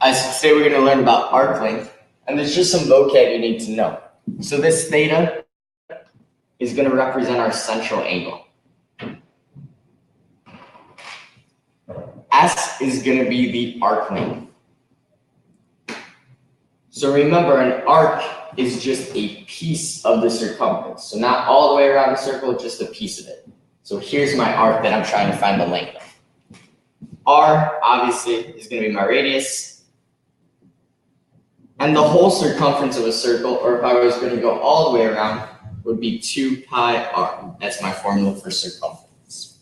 Today we're going to learn about arc length, and there's just some vocab you need to know. So this theta is going to represent our central angle. S is going to be the arc length. So remember, an arc is just a piece of the circumference. So not all the way around the circle, just a piece of it. So here's my arc that I'm trying to find the length of. R, obviously, is going to be my radius. And the whole circumference of a circle, or if I was going to go all the way around, would be 2 pi r. That's my formula for circumference.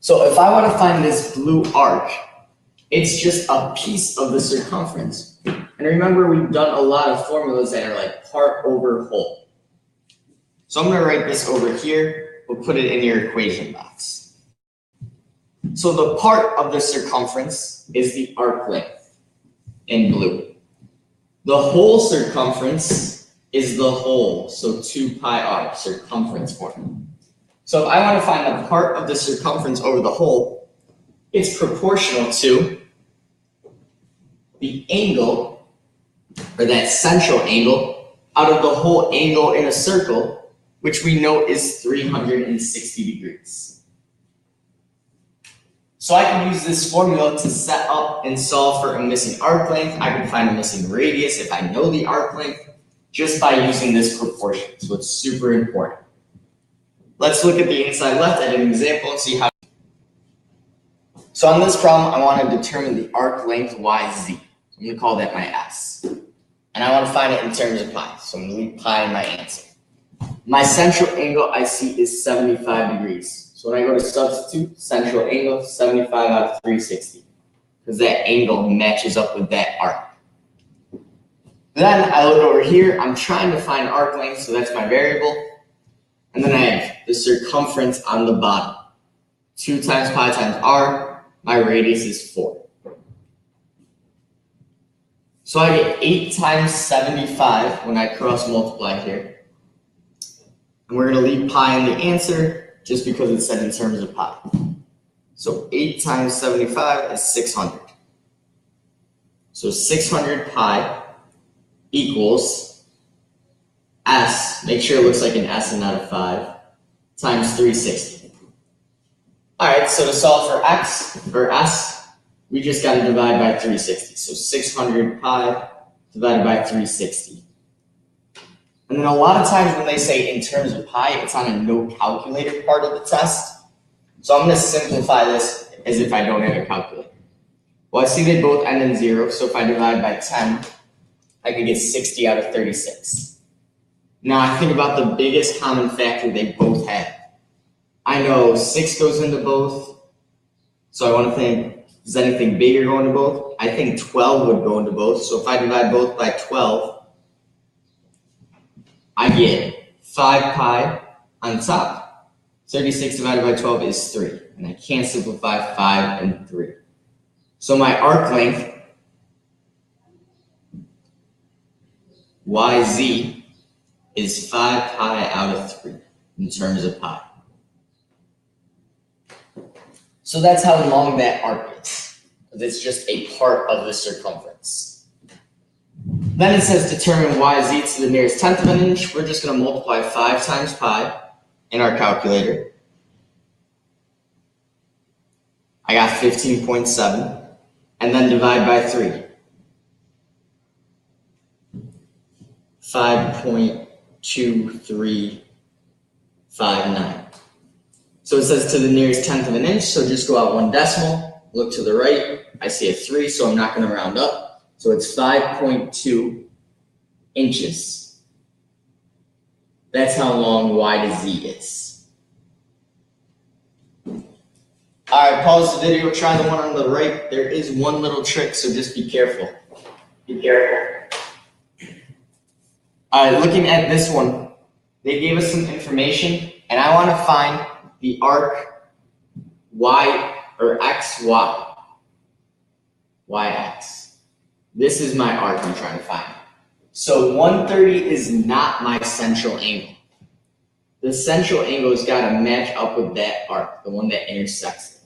So if I want to find this blue arc, it's just a piece of the circumference. And remember, we've done a lot of formulas that are like part over whole. So I'm going to write this over here. We'll put it in your equation box. So the part of the circumference is the arc length in blue. The whole circumference is the whole, so 2 pi r, circumference formula. So if I want to find the part of the circumference over the whole, it's proportional to the angle, or that central angle, out of the whole angle in a circle, which we know is 360 degrees. So I can use this formula to set up and solve for a missing arc length. I can find a missing radius if I know the arc length, just by using this proportion. So it's super important. Let's look at the inside left at an example and see how. So on this problem, I want to determine the arc length YZ. I'm going to call that my S. And I want to find it in terms of pi. So I'm going to leave pi in my answer. My central angle I see is 75 degrees. So when I go to substitute, central angle, 75 out of 360. Because that angle matches up with that arc. Then I look over here, I'm trying to find arc length, so that's my variable. And then I have the circumference on the bottom. 2 times pi times r, my radius is 4. So I get 8 times 75 when I cross multiply here. And we're going to leave pi in the answer just because it's said in terms of pi. So 8 times 75 is 600. So 600 pi equals S, make sure it looks like an S and not a 5, times 360. All right, so to solve for X, or S, we just got to divide by 360. So 600 pi divided by 360. And then a lot of times when they say in terms of pi, it's on a no calculator part of the test. So I'm going to simplify this as if I don't have a calculator. Well, I see they both end in 0, so if I divide by 10, I can get 60 out of 36. Now I think about the biggest common factor they both have. I know 6 goes into both, so I want to think, is anything bigger going to both? I think 12 would go into both, so if I divide both by 12, I get 5 pi on top. 36 divided by 12 is 3. And I can't simplify 5 and 3. So my arc length, YZ, is 5 pi out of 3 in terms of pi. So that's how long that arc is. It's just a part of the circumference. Then it says determine YZ to the nearest tenth of an inch. We're just going to multiply 5 times pi in our calculator. I got 15.7. And then divide by 3. 5.2359. So it says to the nearest tenth of an inch. So just go out 1 decimal. Look to the right. I see a 3, so I'm not going to round up. So it's 5.2 inches. That's how long Y to Z is. All right, pause the video, try the one on the right. There is one little trick, so just be careful. Be careful. All right, looking at this one, they gave us some information, and I want to find the arc Y, or XY. YX. This is my arc I'm trying to find. So 130 is not my central angle. The central angle has got to match up with that arc, the one that intersects it.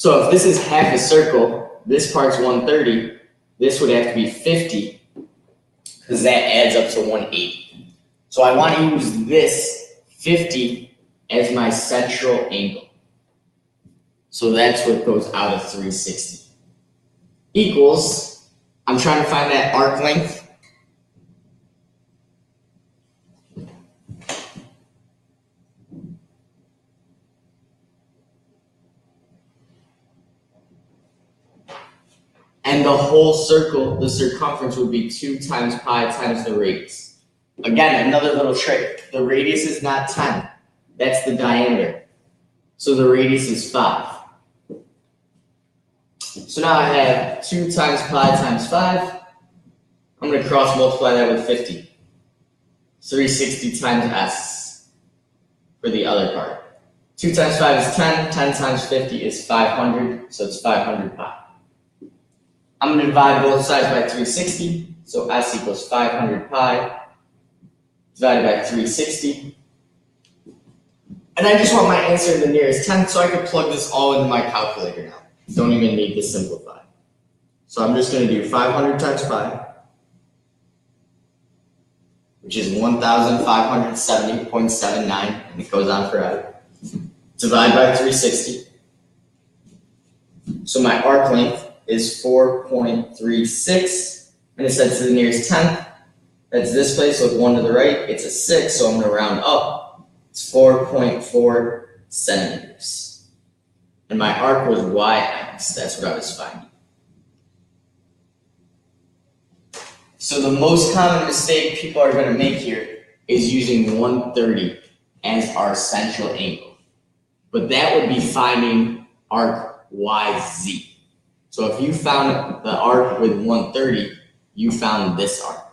So if this is half a circle, this part's 130. This would have to be 50 because that adds up to 180. So I want to use this 50 as my central angle. So that's what goes out of 360. Equals, I'm trying to find that arc length. And the whole circle, the circumference would be 2 times pi times the radius. Again, another little trick. The radius is not 10. That's the diameter. So the radius is 5. So now I have 2 times pi times 5. I'm going to cross multiply that with 50. 360 times s for the other part. 2 times 5 is 10. 10 times 50 is 500. So it's 500 pi. I'm going to divide both sides by 360. So s equals 500 pi divided by 360. And I just want my answer in the nearest 10, so I can plug this all into my calculator now. Don't even need to simplify. So I'm just going to do 500 times pi, which is 1,570.79, and it goes on forever. Divide by 360. So my arc length is 4.36, and it said to the nearest 10th. That's this place with 1 to the right. It's a 6, so I'm going to round up. It's 4.4 centimeters. And my arc was y-axis. That's what I was finding. So the most common mistake people are going to make here is using 130 as our central angle. But that would be finding arc YZ. So if you found the arc with 130, you found this arc.